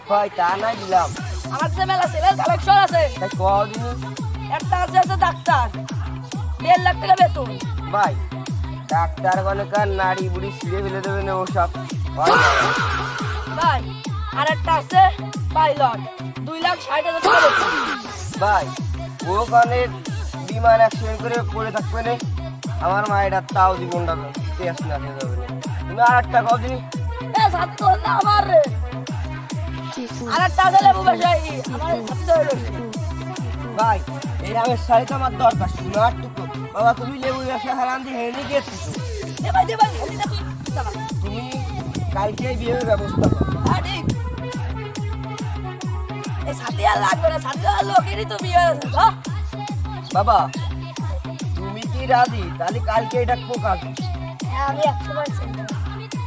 ভাই তা নাই দিলাম। আমার যে মেলা ছেলের কালেকশন আছে, তাই কদিন একটা আছে ডাক্তার, 1.5 লাখ টাকা বেতন। ভাই ডাক্তার গণকার নারী বুড়ি ছিঁড়ে ফেলে দেবে না ওসব হয় না। ভাই আর একটা আছে পাইলট, 2,60,000 টাকা বেতন। ভাই ওখানে বিমান অ্যাক্সিডেন্ট করে পড়ে থাকবে না, আমার মায়ের আর তাও জীবনটা টেস্ট না খেয়ে যাবে না। তুমি আর একটা কদিন সাথে তো না আমার রে, আর একটা আছে লেবু ব্যবসায়ী, আমার সাথে তো হইলো না। ভাই এই রামের শাড়ি তো আমার দরকার ছিল আর টুকু। বাবা তুমি লেবু ব্যবসা হারাম দিয়ে হেনে গিয়েছো, দে ভাই হেলি না তুই, চালা। তুমি কালকে বিয়ের ব্যবস্থা করো। হ্যাঁ ঠিক, এই সাথে আর লাগবে না, সাথে আর লোকেরই তো বিয়ে হয়েছে। হ্যাঁ বাবা তুমি কি রাজি? তাহলে কালকে এটা প্রকাশ। আমি 100%